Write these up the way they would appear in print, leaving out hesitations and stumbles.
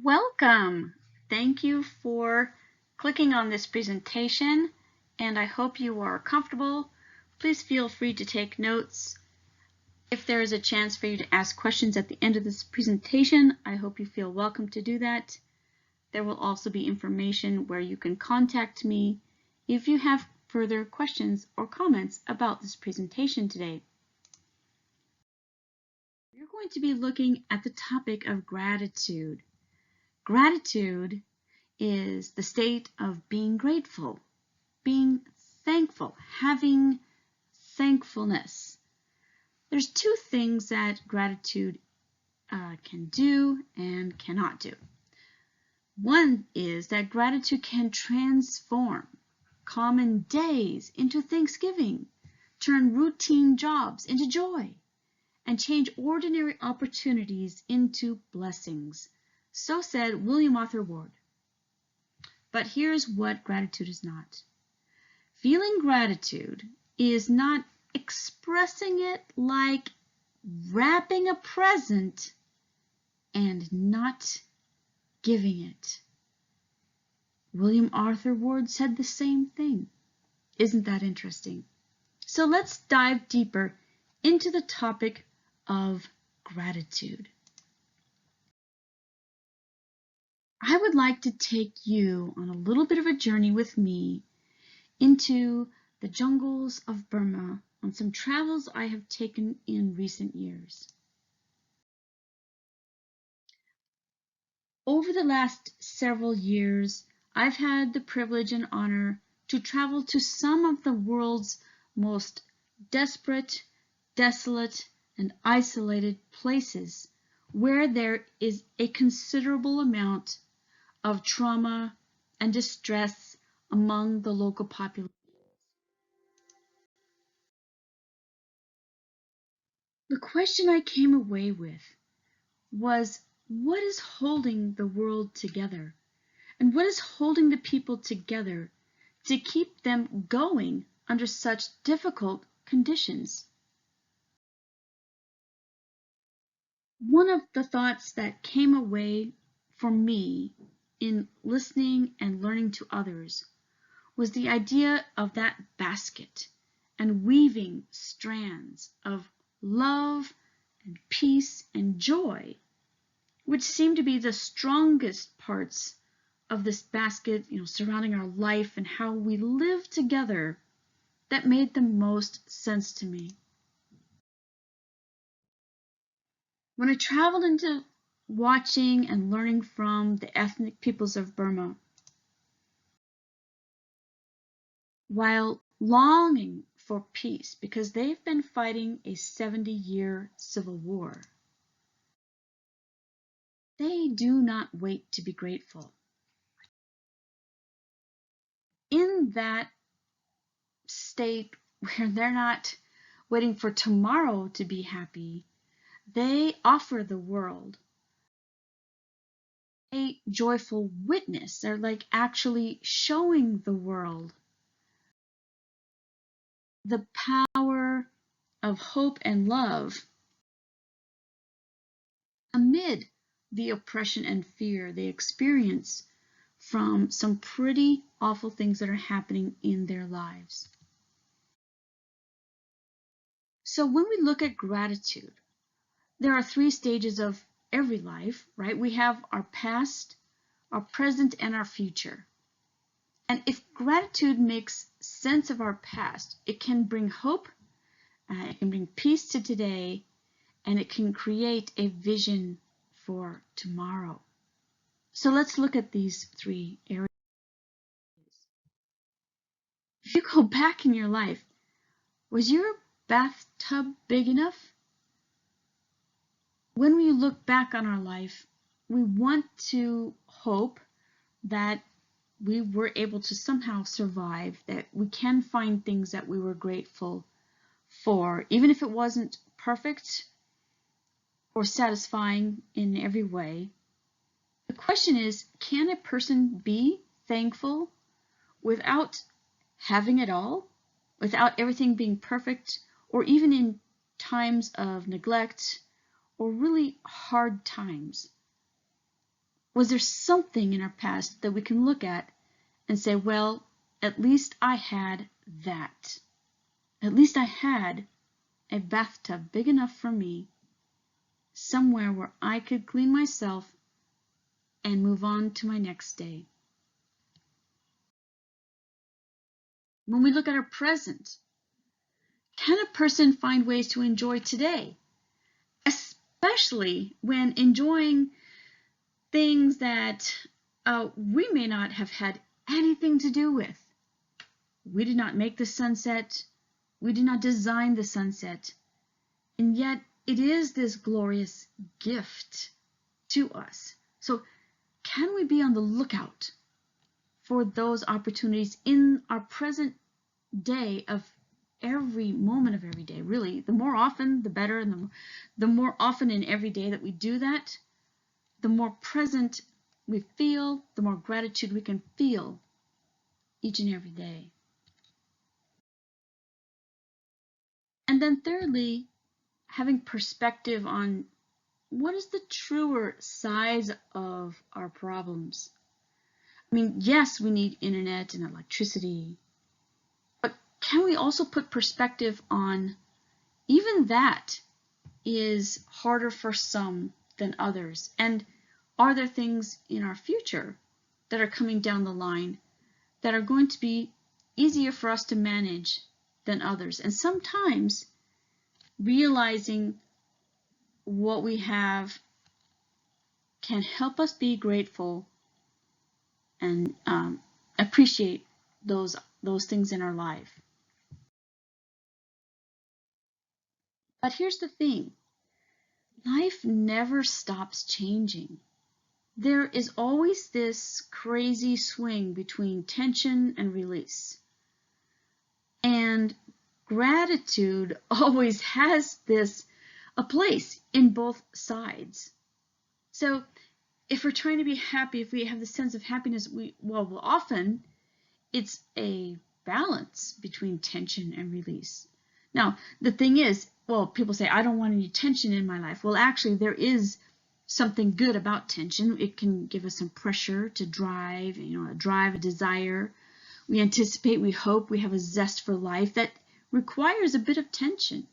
Welcome! Thank you for clicking on this presentation, and I hope you are comfortable. Please feel free to take notes. If there is a chance for you to ask questions at the end of this presentation, I hope you feel welcome to do that. There will also be information where you can contact me if you have further questions or comments about this presentation today. We're going to be looking at the topic of gratitude. Gratitude is the state of being grateful, being thankful, having thankfulness. There's two things that gratitude can do and cannot do. One is that gratitude can transform common days into Thanksgiving, turn routine jobs into joy, and change ordinary opportunities into blessings. So said William Arthur Ward. But here's what gratitude is not. Feeling gratitude is not expressing it like wrapping a present and not giving it. William Arthur Ward said the same thing. Isn't that interesting? So let's dive deeper into the topic of gratitude. I would like to take you on a little bit of a journey with me into the jungles of Burma on some travels I have taken in recent years. Over the last several years, I've had the privilege and honor to travel to some of the world's most desperate, desolate, and isolated places where there is a considerable amount of trauma and distress among the local population. The question I came away with was, what is holding the world together? And what is holding the people together to keep them going under such difficult conditions? One of the thoughts that came away for me in listening and learning to others was the idea of that basket and weaving strands of love and peace and joy, which seem to be the strongest parts of this basket, surrounding our life and how we live together, that made the most sense to me. When I traveled into watching and learning from the ethnic peoples of Burma, while longing for peace because they've been fighting a 70-year civil war, they do not wait to be grateful. In that state where they're not waiting for tomorrow to be happy, they offer the world a joyful witness. They're like actually showing the world the power of hope and love amid the oppression and fear they experience from some pretty awful things that are happening in their lives. So when we look at gratitude, there are three stages of every life, right? We have our past, our present, and our future. And if gratitude makes sense of our past, it can bring hope, it can bring peace to today, and it can create a vision for tomorrow. So let's look at these three areas. If you go back in your life, was your bathtub big enough? When we look back on our life, we want to hope that we were able to somehow survive, that we can find things that we were grateful for, even if it wasn't perfect or satisfying in every way. The question is, can a person be thankful without having it all, without everything being perfect, or even in times of neglect or really hard times? Was there something in our past that we can look at and say, well, at least I had that. At least I had a bathtub big enough for me, somewhere where I could clean myself and move on to my next day. When we look at our present, can a person find ways to enjoy today? Especially when enjoying things that we may not have had anything to do with. We did not make the sunset. We did not design the sunset. And yet it is this glorious gift to us. So can we be on the lookout for those opportunities in our present day of every moment of every day? Really, the more often, the better. And the more often in every day that we do that, the more present we feel, the more gratitude we can feel each and every day. And then thirdly, having perspective on what is the truer size of our problems. I mean, yes, we need internet and electricity, but can we also put perspective on even that is harder for some than others? And are there things in our future that are coming down the line that are going to be easier for us to manage than others? And sometimes realizing what we have can help us be grateful and appreciate those things in our life. But here's the thing. Life never stops changing. There is always this crazy swing between tension and release. And gratitude always has a place in both sides. So if we're trying to be happy, if we have the sense of happiness, often it's a balance between tension and release. Now, the thing is, people say, I don't want any tension in my life. Well, actually, there is something good about tension. It can give us some pressure to drive, a desire. We anticipate, we hope, we have a zest for life that requires a bit of tension.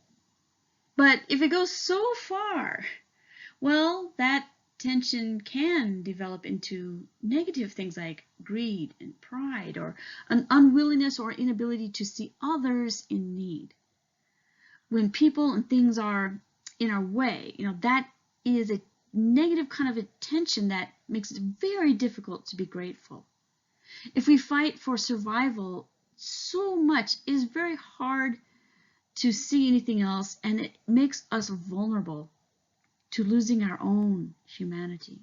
But if it goes so far, well, that tension can develop into negative things like greed and pride, or an unwillingness or inability to see others in need. When people and things are in our way, that is a negative kind of a tension that makes it very difficult to be grateful. If we fight for survival so much, it is very hard to see anything else, and it makes us vulnerable to losing our own humanity.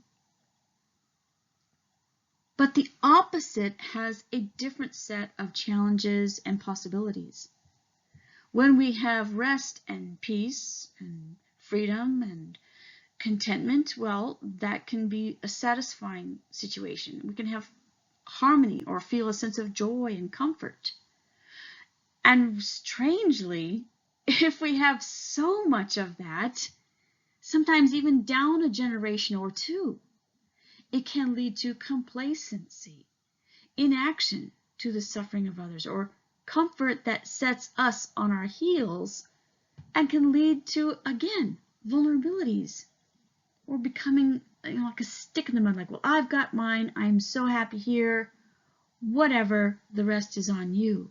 But the opposite has a different set of challenges and possibilities. When we have rest and peace and freedom and contentment, well, that can be a satisfying situation. We can have harmony or feel a sense of joy and comfort. And strangely, if we have so much of that, sometimes even down a generation or two, it can lead to complacency, inaction to the suffering of others, or comfort that sets us on our heels and can lead to, again, vulnerabilities, or becoming like a stick in the mud, like, well, I've got mine, I'm so happy here, whatever, the rest is on you.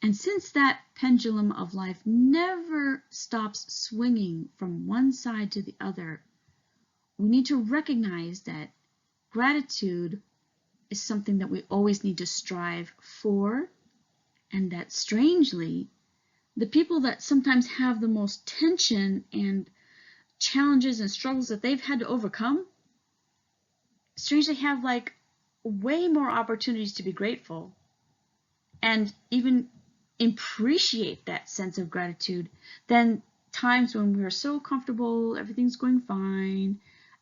And since that pendulum of life never stops swinging from one side to the other, we need to recognize that gratitude is something that we always need to strive for, and that strangely, the people that sometimes have the most tension and challenges and struggles that they've had to overcome, strangely have like way more opportunities to be grateful and even appreciate that sense of gratitude than times when we're so comfortable, everything's going fine,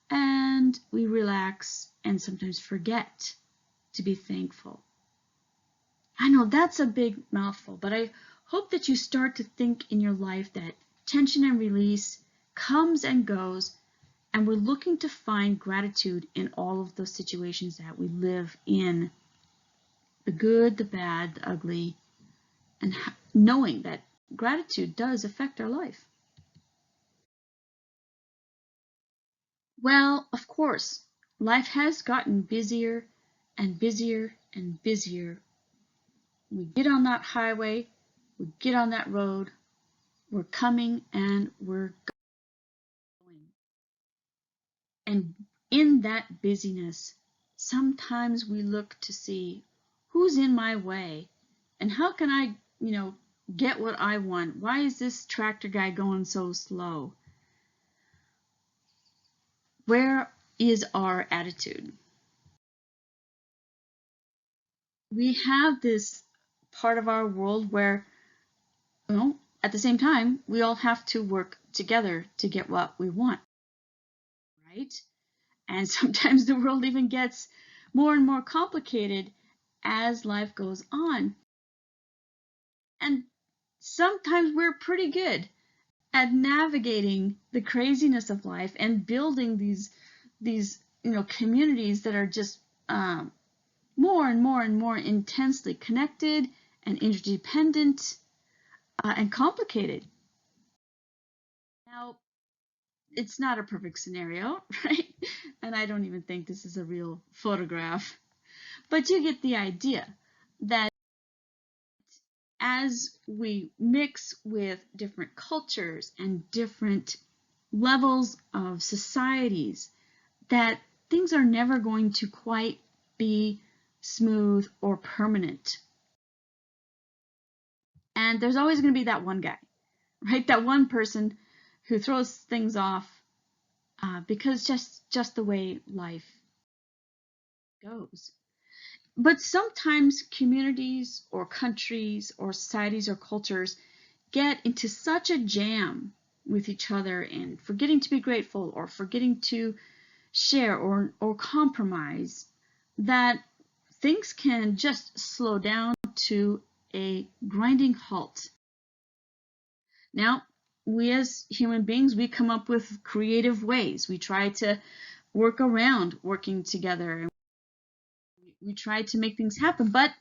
and we relax and sometimes forget to be thankful. I know that's a big mouthful, but I hope that you start to think in your life that tension and release comes and goes, And we're looking to find gratitude in all of those situations that we live in, the good, the bad, the ugly, and knowing that gratitude does affect our life. Well, of course, life has gotten busier and busier and busier. We get on that highway, we get on that road, we're coming and we're going. And in that busyness, sometimes we look to see who's in my way and how can I, get what I want. Why is this tractor guy going so slow? Where is our attitude? We have this part of our world where, at the same time, we all have to work together to get what we want, right? And sometimes the world even gets more and more complicated as life goes on. And sometimes we're pretty good at navigating the craziness of life and building these communities that are just more and more and more intensely connected and interdependent and complicated. Now, it's not a perfect scenario, right? And I don't even think this is a real photograph. But you get the idea that as we mix with different cultures and different levels of societies, that things are never going to quite be smooth or permanent. And there's always going to be that one guy, right? That one person who throws things off because just the way life goes. But sometimes communities or countries or societies or cultures get into such a jam with each other and forgetting to be grateful or forgetting to share or compromise that things can just slow down to a grinding halt. Now, we as human beings, we come up with creative ways. We try to work around working together. We try to make things happen, but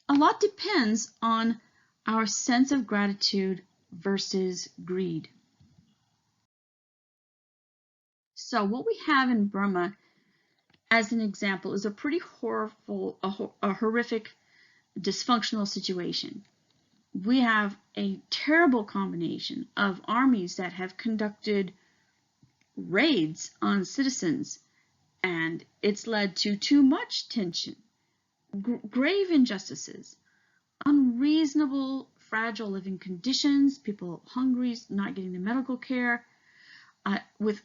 a lot depends on our sense of gratitude versus greed. So what we have in Burma, as an example, is a pretty horrific, dysfunctional situation. We have a terrible combination of armies that have conducted raids on citizens, and it's led to too much tension, grave injustices, unreasonable, fragile living conditions, people hungry, not getting the medical care, with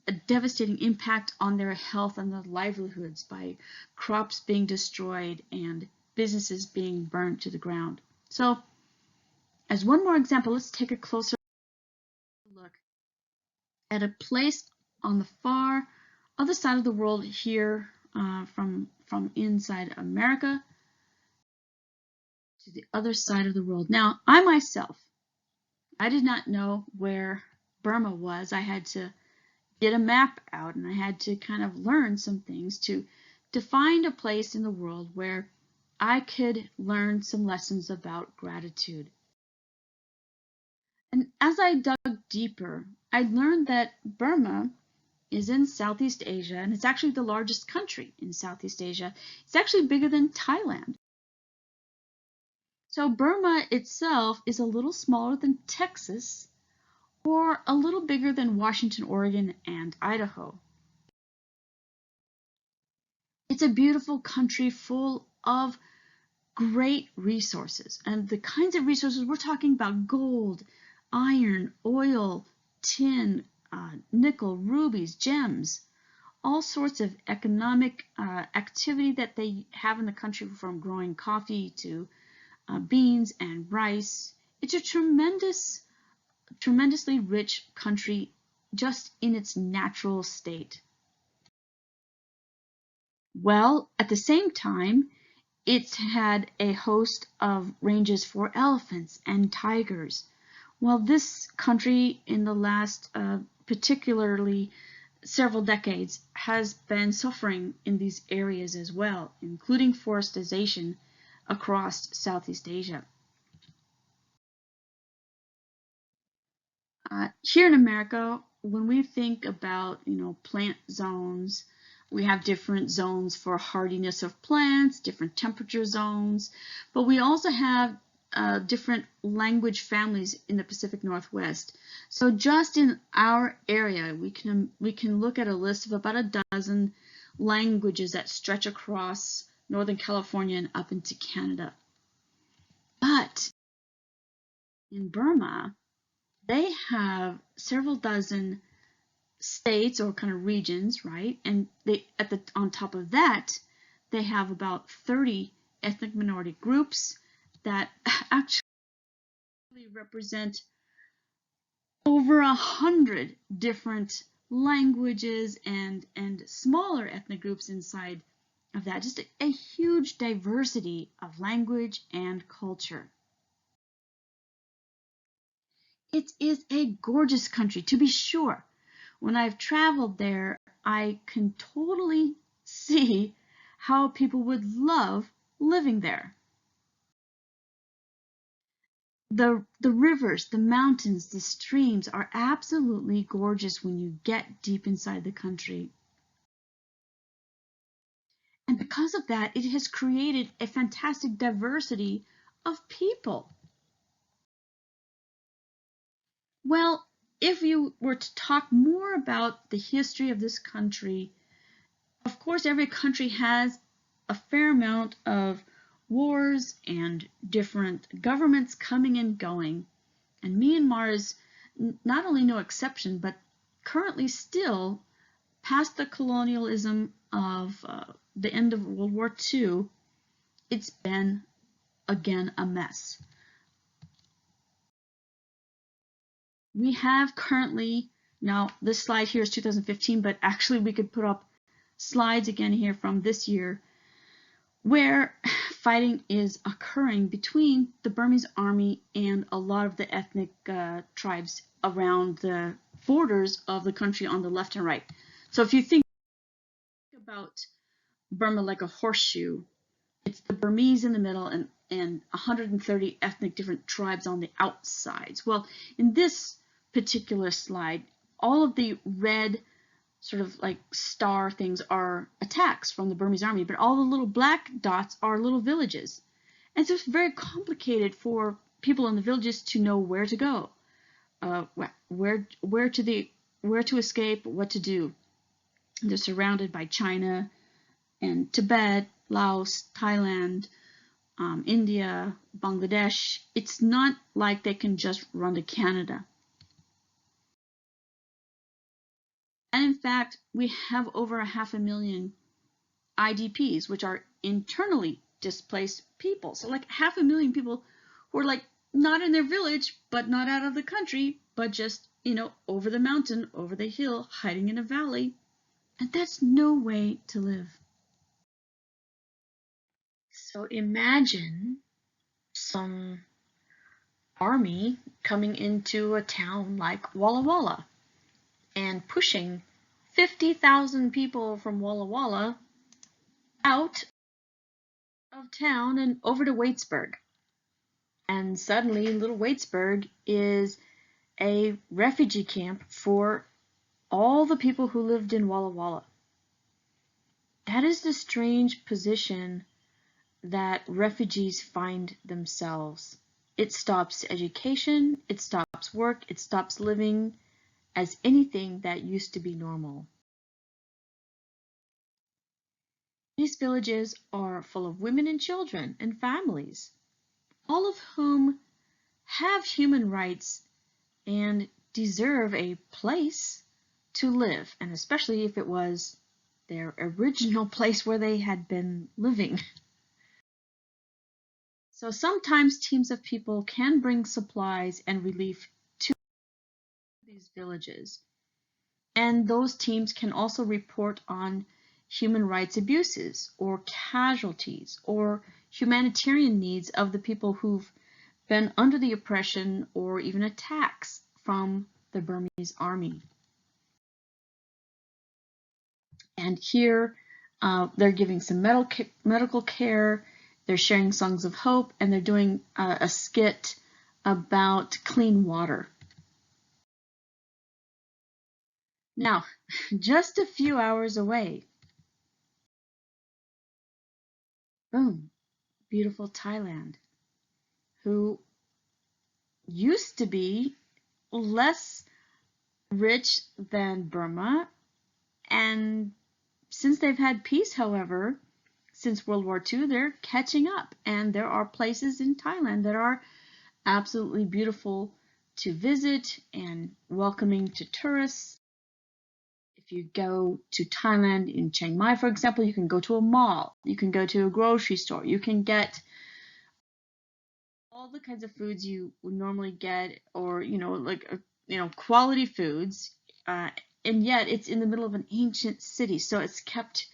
a devastating impact on their health and their livelihoods by crops being destroyed and businesses being burned to the ground. So, as one more example, let's take a closer look at a place on the far other side of the world here, from inside America to the other side of the world. Now, I myself, I did not know where Burma was. I had to get a map out and I had to kind of learn some things to find a place in the world where I could learn some lessons about gratitude. And as I dug deeper, I learned that Burma is in Southeast Asia, and it's actually the largest country in Southeast Asia. It's actually bigger than Thailand. So Burma itself is a little smaller than Texas, or a little bigger than Washington, Oregon, and Idaho. It's a beautiful country full of great resources, and the kinds of resources we're talking about: gold, iron, oil, tin, nickel, rubies, gems, all sorts of economic activity that they have in the country, from growing coffee to beans and rice. It's a tremendously rich country just in its natural state. Well, at the same time, it's had a host of ranges for elephants and tigers. Well, this country in the last, particularly several decades has been suffering in these areas as well, including forestation across Southeast Asia. Here in America, when we think about, plant zones, we have different zones for hardiness of plants, different temperature zones, but we also have different language families in the Pacific Northwest. So just in our area, we can look at a list of about a dozen languages that stretch across Northern California and up into Canada. But in Burma, they have several dozen states or kind of regions, right? And on top of that, they have about 30 ethnic minority groups that actually represent over 100 different languages and smaller ethnic groups inside of that. Just a huge diversity of language and culture. It is a gorgeous country, to be sure. When I've traveled there, I can totally see how people would love living there. The rivers, the mountains, the streams are absolutely gorgeous when you get deep inside the country. And because of that, it has created a fantastic diversity of people. Well, if you were to talk more about the history of this country, of course, every country has a fair amount of wars and different governments coming and going. And Myanmar is not only no exception, but currently still, past the colonialism of the end of World War II, it's been, again, a mess. We have currently, now this slide here is 2015, but actually we could put up slides again here from this year, where fighting is occurring between the Burmese army and a lot of the ethnic tribes around the borders of the country on the left and right. So if you think about Burma like a horseshoe, it's the Burmese in the middle and 130 ethnic different tribes on the outsides. Well, in this particular slide, all of the red sort of like star things are attacks from the Burmese army, but all the little black dots are little villages. And so it's very complicated for people in the villages to know where to go, where to escape, what to do. They're surrounded by China and Tibet, Laos, Thailand, India, Bangladesh. It's not like they can just run to Canada. And in fact, we have over 500,000 IDPs, which are internally displaced people. So like 500,000 people who are like not in their village, but not out of the country, but just, over the mountain, over the hill, hiding in a valley. And that's no way to live. So imagine some army coming into a town like Walla Walla and pushing 50,000 people from Walla Walla out of town and over to Waitsburg. And suddenly little Waitsburg is a refugee camp for all the people who lived in Walla Walla. That is the strange position that refugees find themselves. It stops education, it stops work, it stops living as anything that used to be normal. These villages are full of women and children and families, all of whom have human rights and deserve a place to live, and especially if it was their original place where they had been living. So sometimes teams of people can bring supplies and relief to these villages. And those teams can also report on human rights abuses or casualties or humanitarian needs of the people who've been under the oppression or even attacks from the Burmese army. And here they're giving some medical care, they're sharing songs of hope, and they're doing a skit about clean water. Now, just a few hours away, boom, beautiful Thailand, who used to be less rich than Burma. And since they've had peace, however, since World War II, they're catching up. And there are places in Thailand that are absolutely beautiful to visit and welcoming to tourists. If you go to Thailand in Chiang Mai, for example, you can go to a mall, you can go to a grocery store, you can get all the kinds of foods you would normally get, or quality foods, and yet it's in the middle of an ancient city, so it's kept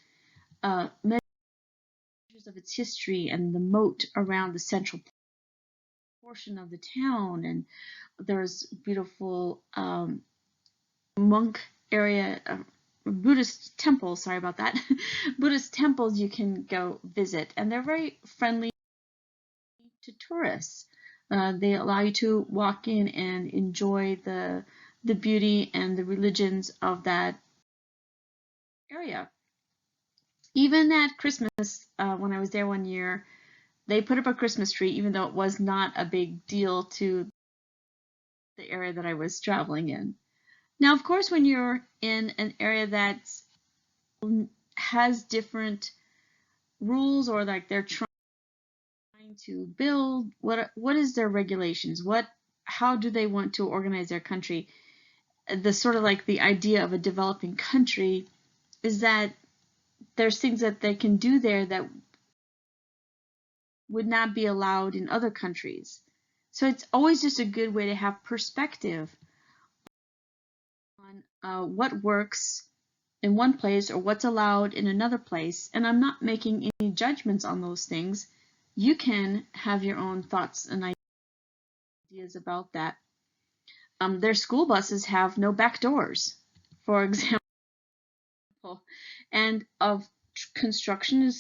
measures of its history and the moat around the central portion of the town, and there's beautiful monk area, Buddhist temples, sorry about that, Buddhist temples you can go visit, and they're very friendly to tourists. They allow you to walk in and enjoy the beauty and the religions of that area. Even at Christmas, when I was there one year, they put up a Christmas tree, even though it was not a big deal to the area that I was traveling in. Now, of course, when you're in an area that has different rules, or like they're trying to build, what is their regulations? How do they want to organize their country? The sort of like the idea of a developing country is that there's things that they can do there that would not be allowed in other countries. So it's always just a good way to have perspective on what works in one place or what's allowed in another place. And I'm not making any judgments on those things. You can have your own thoughts and ideas about that. Their school buses have no back doors, for example, and of construction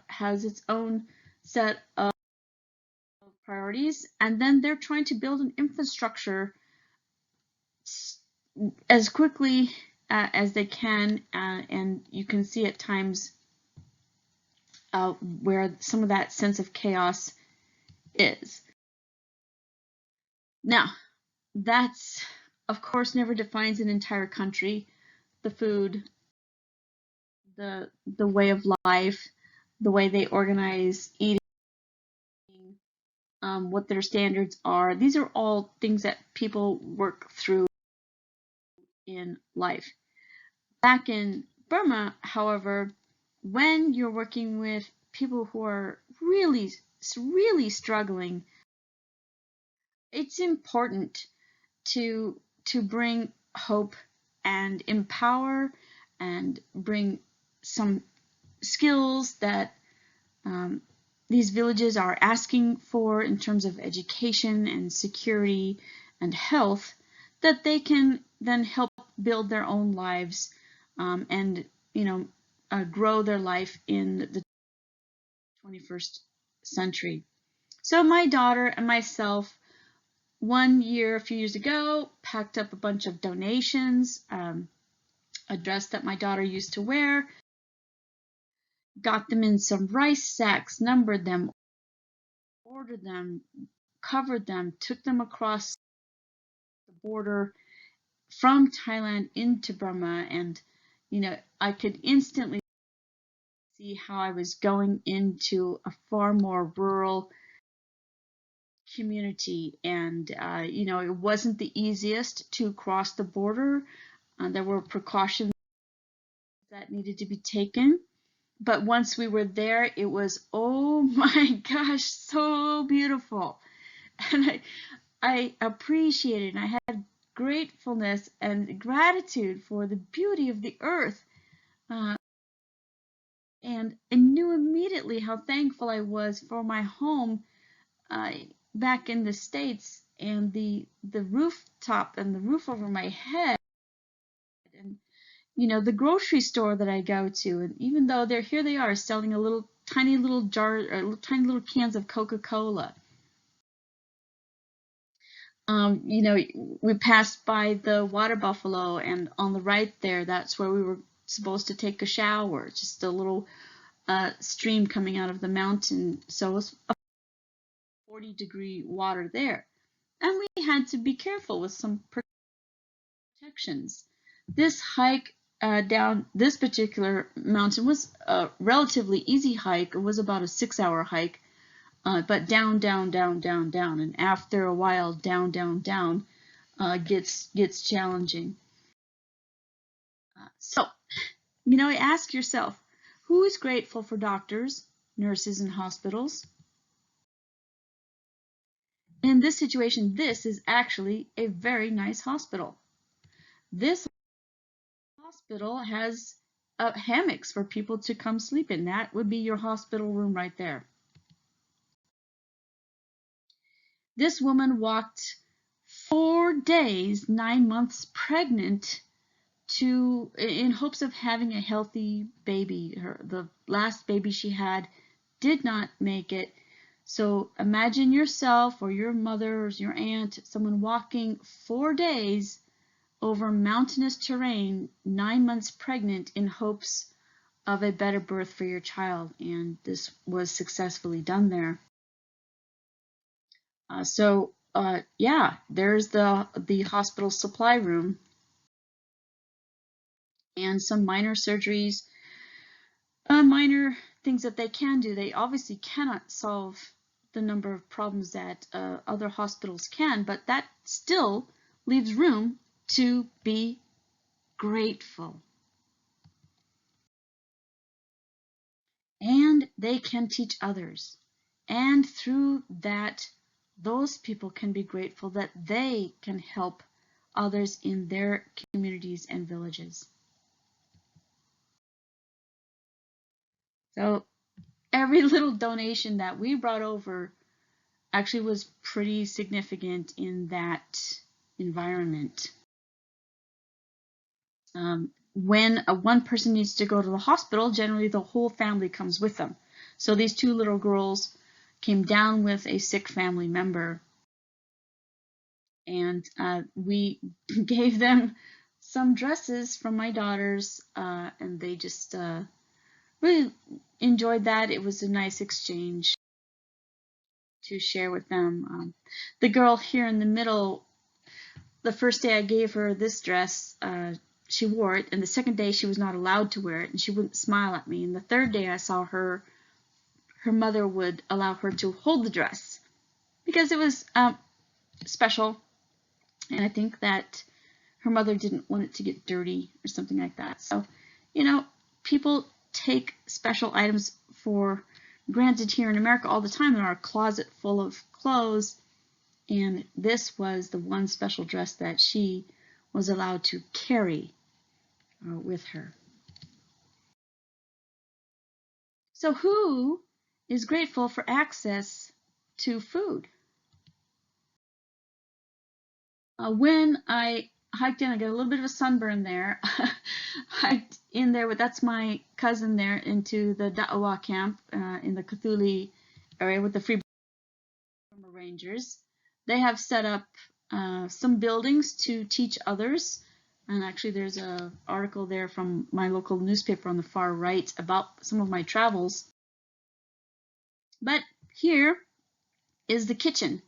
has its own set of priorities, and then they're trying to build an infrastructure as quickly as they can, and you can see at times where some of that sense of chaos is. Now, that's, of course, never defines an entire country. The food, the way of life, the way they organize eating, what their standards are. These are all things that people work through in life. Back in Burma, however, when you're working with people who are really, really struggling, it's important to bring hope and empower and bring some skills that these villages are asking for in terms of education and security and health, that they can then help build their own lives and grow their life in the 21st century. So my daughter and myself, one year, a few years ago, packed up a bunch of donations, a dress that my daughter used to wear, got them in some rice sacks, numbered them, ordered them, covered them, took them across the border from Thailand into Burma, and I could instantly see how I was going into a far more rural community, and it wasn't the easiest to cross the border. There were precautions that needed to be taken, but once we were there, it was, oh my gosh, so beautiful. And I appreciated, and I had gratefulness and gratitude for the beauty of the earth, and I knew immediately how thankful I was for my home back in the States, and the rooftop and the roof over my head, and the grocery store that I go to, and even though here they are selling a tiny little jar, or tiny little cans of Coca-Cola. We passed by the water buffalo, and on the right there, that's where we were supposed to take a shower. Just a little stream coming out of the mountain, so it was 40-degree water there. And we had to be careful with some protections. This hike down this particular mountain was a relatively easy hike. It was about a 6-hour hike, but down, down, down, down, down. And after a while, down, down, down gets challenging. So, ask yourself, who is grateful for doctors, nurses, and hospitals? In this situation, this is actually a very nice hospital. This hospital has hammocks for people to come sleep in. That would be your hospital room right there. This woman walked 4 days, 9 months pregnant, in hopes of having a healthy baby. The last baby she had did not make it. So imagine yourself or your mother or your aunt, someone walking 4 days over mountainous terrain, 9 months pregnant, in hopes of a better birth for your child. And this was successfully done there. Yeah, there's the hospital supply room, and some minor surgeries, minor things that they can do. They obviously cannot solve the number of problems that other hospitals can, but that still leaves room to be grateful. And they can teach others. And through that, those people can be grateful that they can help others in their communities and villages. So every little donation that we brought over actually was pretty significant in that environment. When one person needs to go to the hospital, generally the whole family comes with them. So these 2 little girls came down with a sick family member, and we gave them some dresses from my daughters, and they just really enjoyed that. It was a nice exchange to share with them. The girl here in the middle, the first day I gave her this dress, she wore it, and the second day she was not allowed to wear it, and she wouldn't smile at me. And the third day I saw her mother would allow her to hold the dress because it was special, and I think that her mother didn't want it to get dirty or something like that. So, people take special items for granted here in America all the time. In our closet full of clothes, and this was the one special dress that she was allowed to carry with her. So who is grateful for access to food? When I hiked in, I got a little bit of a sunburn there. Hiked in there, that's my cousin there, into the Da'awa camp in the Cthulhu area with the Free Burma Rangers. They have set up some buildings to teach others. And actually there's an article there from my local newspaper on the far right about some of my travels. But here is the kitchen.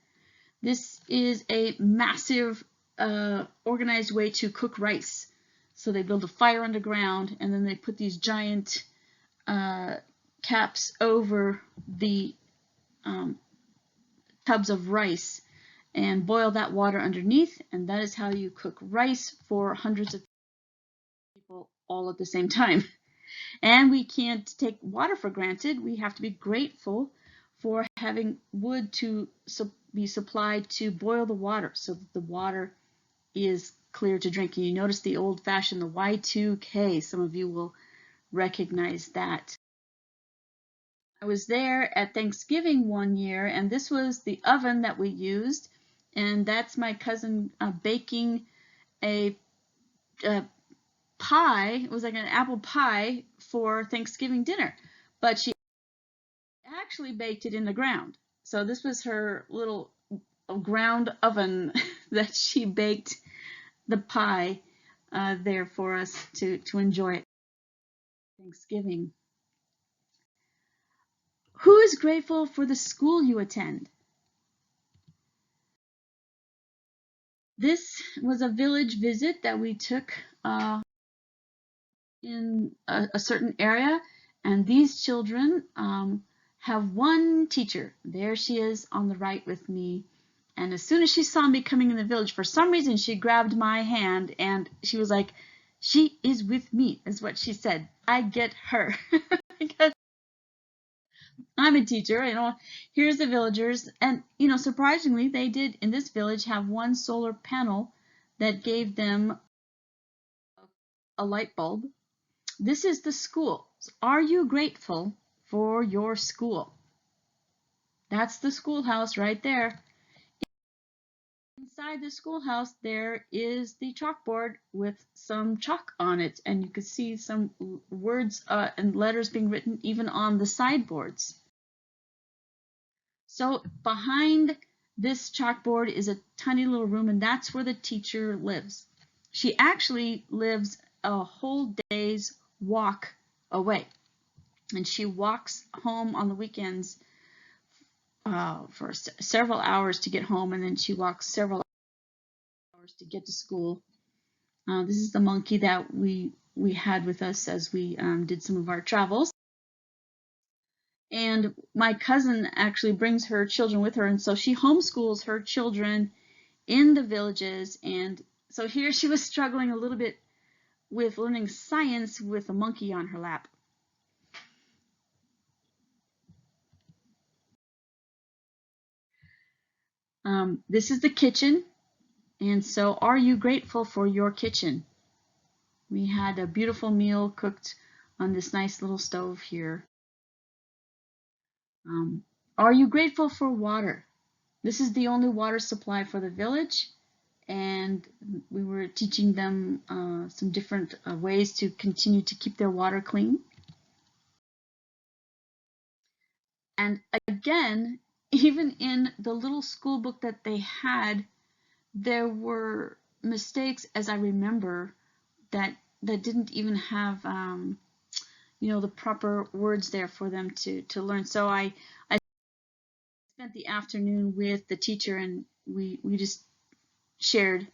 This is a massive organized way to cook rice. So they build a fire underground, and then they put these giant caps over the tubs of rice and boil that water underneath, and that is how you cook rice for hundreds of people all at the same time. And we can't take water for granted. We have to be grateful for having wood to be supplied to boil the water so that the water is clear to drink. And you notice the old-fashioned, the Y2K. Some of you will recognize that. I was there at Thanksgiving one year, and this was the oven that we used, and that's my cousin baking a pie. It was like an apple pie for Thanksgiving dinner, but she actually baked it in the ground. So this was her little ground oven that she baked the pie there for us to enjoy it. Thanksgiving. Who is grateful for the school you attend? This was a village visit that we took in a certain area, and these children have one teacher. There she is on the right with me. And as soon as she saw me coming in the village, for some reason she grabbed my hand and she was like, "She is with me," is what she said. I get her. Because I'm a teacher, here's the villagers. And, surprisingly, they did in this village have one solar panel that gave them a light bulb. This is the school. Are you grateful for your school? That's the schoolhouse right there. Inside the schoolhouse, there is the chalkboard with some chalk on it, and you can see some words and letters being written even on the sideboards. So behind this chalkboard is a tiny little room, and that's where the teacher lives. She actually lives a whole day's walk away, and she walks home on the weekends for several hours to get home, and then she walks several hours to get to school. This is the monkey that we had with us as we did some of our travels. And my cousin actually brings her children with her, and so she homeschools her children in the villages. And so here she was struggling a little bit with learning science with a monkey on her lap. This is the kitchen, and so are you grateful for your kitchen? We had a beautiful meal cooked on this nice little stove here. Are you grateful for water? This is the only water supply for the village, and we were teaching them some different ways to continue to keep their water clean. And again, even in the little school book that they had, there were mistakes, as I remember, that didn't even have the proper words there for them to learn. So I spent the afternoon with the teacher, and we just shared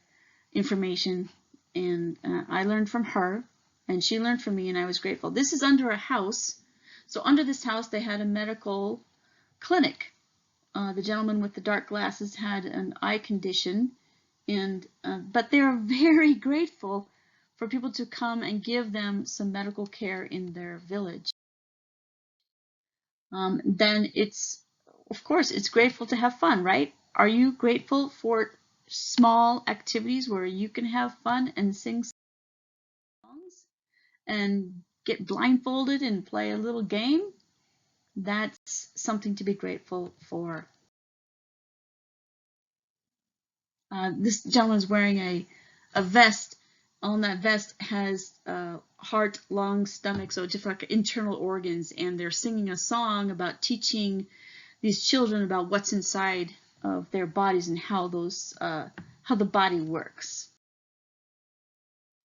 information, and I learned from her and she learned from me, and I was grateful. This is under a house. So under this house they had a medical clinic. The gentleman with the dark glasses had an eye condition, and but they're very grateful for people to come and give them some medical care in their village. Then of course it's grateful to have fun, right? Are you grateful for small activities where you can have fun and sing songs and get blindfolded and play a little game? That's something to be grateful for. This gentleman is wearing a vest. On that vest has heart, lungs, stomach, so just like internal organs, and they're singing a song about teaching these children about what's inside of their bodies and how the body works.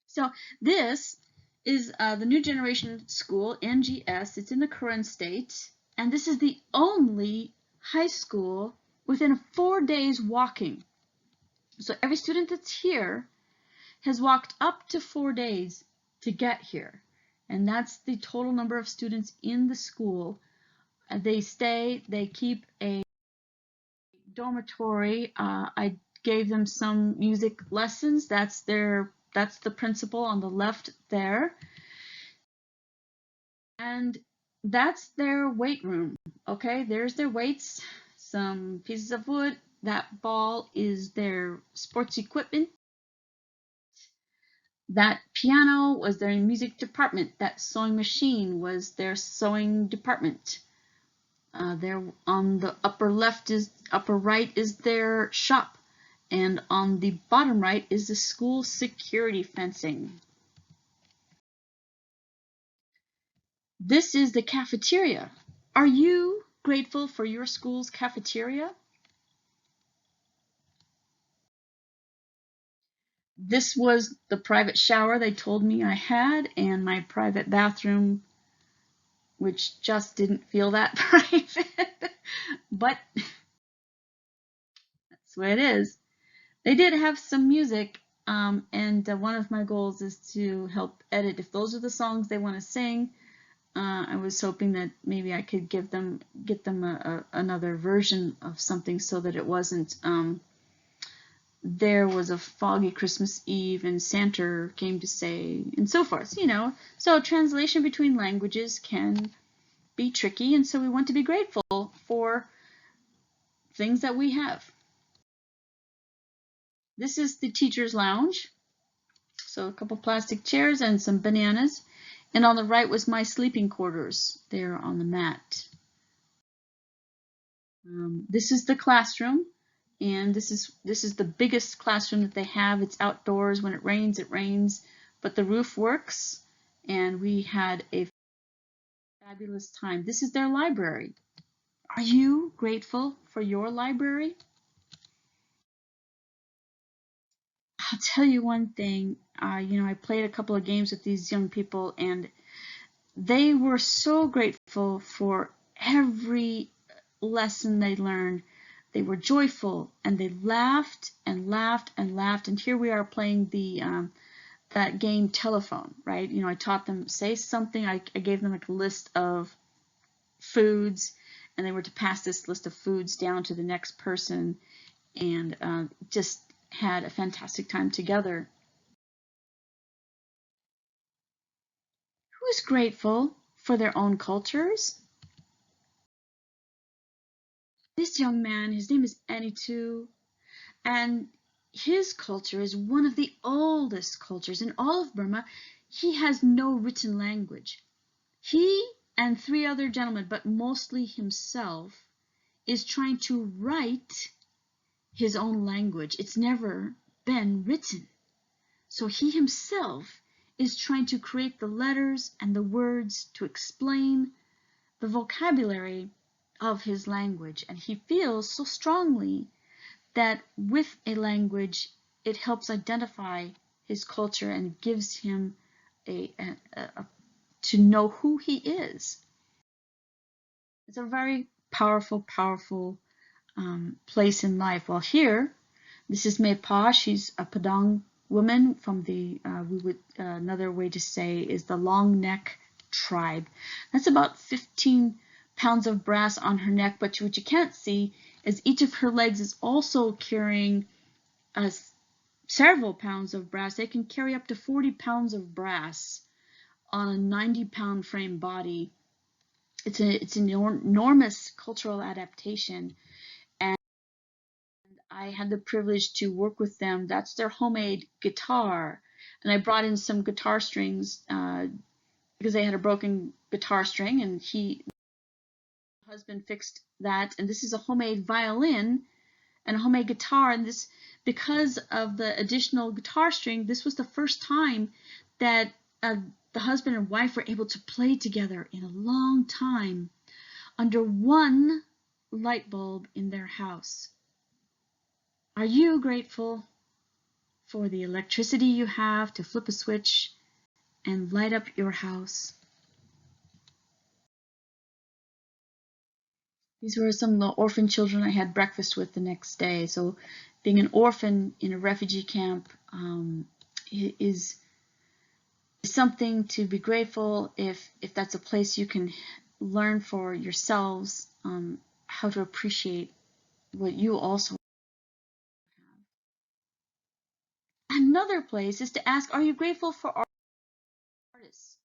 So this is the New Generation School, NGS. It's in the Karen State, and this is the only high school within 4 days walking. So every student that's here has walked up to 4 days to get here, and that's the total number of students in the school. They keep a dormitory. I gave them some music lessons. That's the principal on the left there. And that's their weight room. Okay, there's their weights, some pieces of wood. That ball is their sports equipment. That piano was their music department. That sewing machine was their sewing department. There on the upper right is their shop, and on the bottom right is the school security fencing. This is the cafeteria. Are you grateful for your school's cafeteria? This was the private shower they told me I had, and my private bathroom, which just didn't feel that private. But that's the way it is. They did have some music, and one of my goals is to help edit. If those are the songs they want to sing, I was hoping that maybe I could get them another version of something so that it wasn't there was a foggy Christmas Eve and Santa came to say, and so forth, you know. So translation between languages can be tricky, and so we want to be grateful for things that we have. This is the teacher's lounge. So a couple plastic chairs and some bananas. And on the right was my sleeping quarters there on the mat. This is the classroom, and this is the biggest classroom that they have. It's outdoors. When it rains, but the roof works, and we had a fabulous time. This is their library. Are you grateful for your library? I'll tell you one thing. I played a couple of games with these young people, and they were so grateful for every lesson they learned. They were joyful, and they laughed and laughed and laughed. And here we are playing that game telephone, right? I taught them say something. I gave them like a list of foods, and they were to pass this list of foods down to the next person, and just had a fantastic time together. Who is grateful for their own cultures? This young man, his name is Anitu, and his culture is one of the oldest cultures in all of Burma. He has no written language. He and three other gentlemen, but mostly himself, is trying to write his own language. It's never been written. So he himself is trying to create the letters and the words to explain the vocabulary of his language. And he feels so strongly that with a language, it helps identify his culture and gives him to know who he is. It's a very powerful, powerful place in life. Well, here, this is Mei Pa. She's a Padang woman from the, another way to say is the long neck tribe. That's about 15 pounds of brass on her neck, but what you can't see is each of her legs is also carrying several pounds of brass. They can carry up to 40 pounds of brass on a 90-pound frame body. It's an enormous cultural adaptation, and I had the privilege to work with them. That's their homemade guitar, and I brought in some guitar strings because they had a broken guitar string, and the husband fixed that. And this is a homemade violin and a homemade guitar, and this, because of the additional guitar string, this was the first time that the husband and wife were able to play together in a long time under one light bulb in their house. Are you grateful for the electricity you have to flip a switch and light up your house? These were some of the orphan children I had breakfast with the next day. So being an orphan in a refugee camp is something to be grateful if that's a place you can learn for yourselves how to appreciate what you also have. Another place is to ask, are you grateful for artists?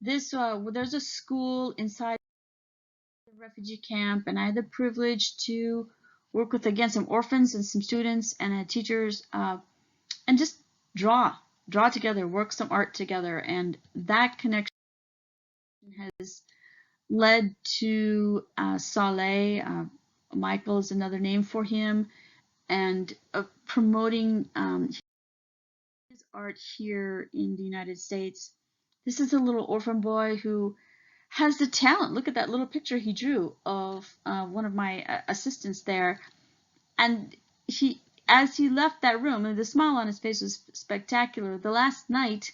There's a school inside the refugee camp, and I had the privilege to work with, again, some orphans and some students and teachers, and just draw together, work some art together, and that connection has led to Saleh. Michael is another name for him, and promoting his art here in the United States. This is a little orphan boy who has the talent. Look at that little picture he drew of one of my assistants there. And as he left that room, and the smile on his face was spectacular. The last night,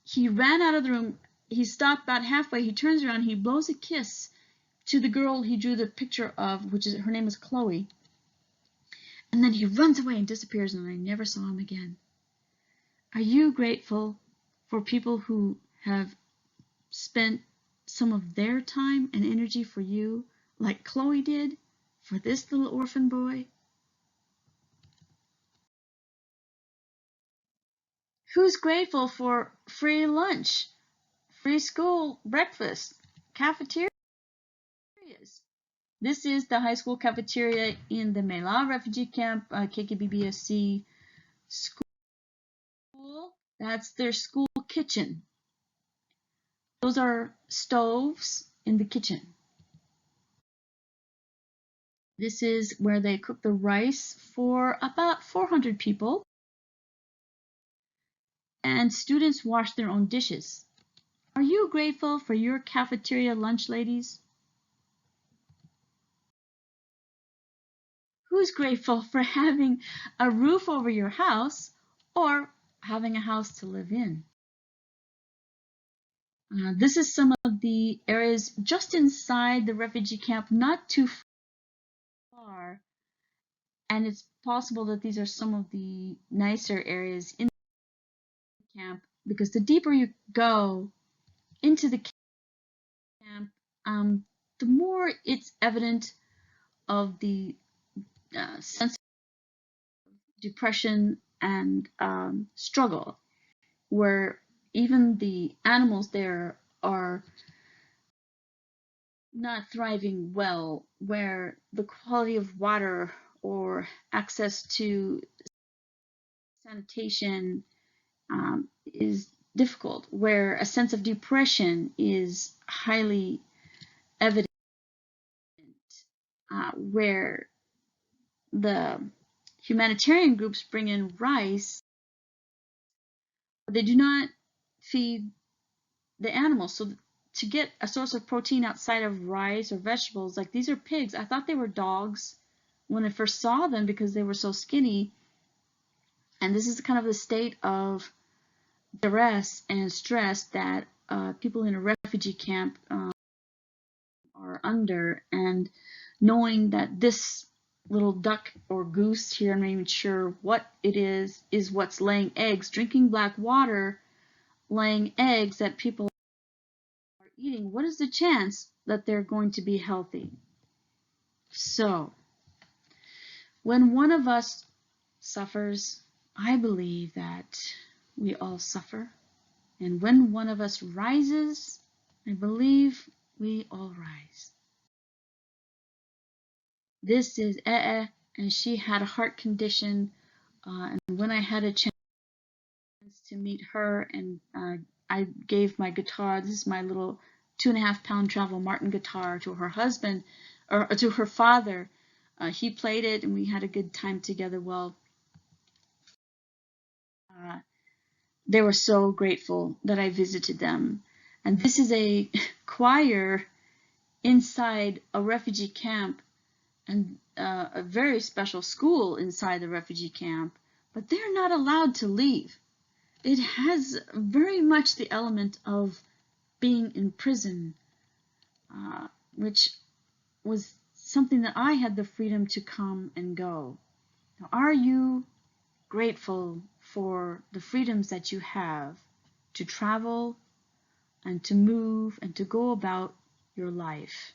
he ran out of the room. He stopped about halfway. He turns around. He blows a kiss to the girl he drew the picture of, her name is Chloe. And then he runs away and disappears, and I never saw him again. Are you grateful for people who have spent some of their time and energy for you, like Chloe did for this little orphan boy? Who's grateful for free lunch, free school breakfast, cafeterias? This is the high school cafeteria in the Mela refugee camp, KKBBSC school. That's their school kitchen. Those are stoves in the kitchen. This is where they cook the rice for about 400 people. And students wash their own dishes. Are you grateful for your cafeteria lunch, ladies? Who's grateful for having a roof over your house or having a house to live in? This is some of the areas just inside the refugee camp, not too far. And it's possible that these are some of the nicer areas in the camp, because the deeper you go into the camp, the more it's evident of the sense of depression and struggle, where even the animals there are not thriving well, where the quality of water or access to sanitation is difficult, where a sense of depression is highly evident, where the humanitarian groups bring in rice, they do not feed the animals. So to get a source of protein outside of rice or vegetables, like these are pigs. I thought they were dogs when I first saw them because they were so skinny. And this is kind of the state of duress and stress that people in a refugee camp are under. And knowing that this little duck or goose here, I'm not even sure what it is what's laying eggs, drinking black water, laying eggs that people are eating. What is the chance that they're going to be healthy? So, when one of us suffers, I believe that we all suffer. And when one of us rises, I believe we all rise. This is and she had a heart condition. And when I had a chance to meet her, and I gave my guitar, this is my little 2.5-pound travel Martin guitar, to her husband, or to her father. He played it, and we had a good time together. Well, they were so grateful that I visited them. And this is a choir inside a refugee camp, and a very special school inside the refugee camp, but they're not allowed to leave. It has very much the element of being in prison, which was something that I had the freedom to come and go. Now, are you grateful for the freedoms that you have to travel and to move and to go about your life?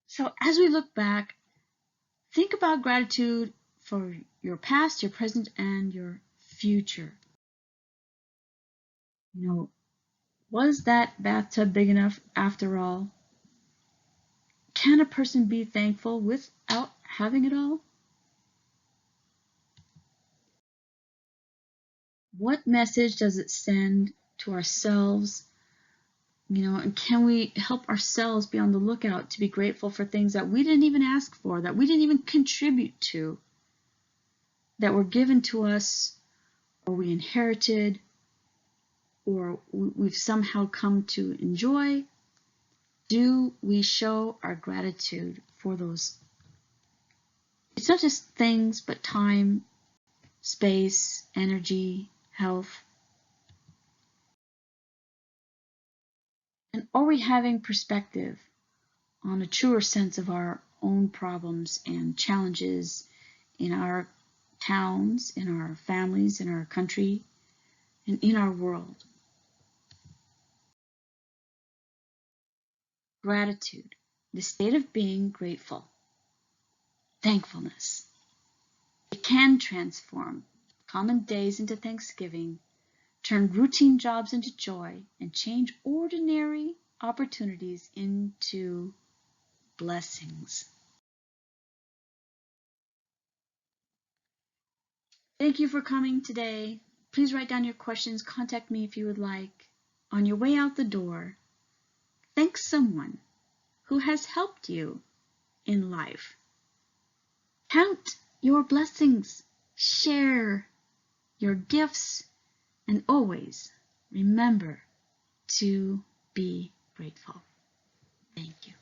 So as we look back, think about gratitude for your past, your present, and your future. Was that bathtub big enough after all? Can a person be thankful without having it all? What message does it send to ourselves? And can we help ourselves be on the lookout to be grateful for things that we didn't even ask for, that we didn't even contribute to, that were given to us or we inherited, or we've somehow come to enjoy, do we show our gratitude for those? It's not just things, but time, space, energy, health. And are we having perspective on a truer sense of our own problems and challenges in our towns, in our families, in our country, and in our world? Gratitude, the state of being grateful. Thankfulness. It can transform common days into Thanksgiving, turn routine jobs into joy, and change ordinary opportunities into blessings. Thank you for coming today. Please write down your questions. Contact me if you would like. On your way out the door, thank someone who has helped you in life. Count your blessings. Share your gifts. And always remember to be grateful. Thank you.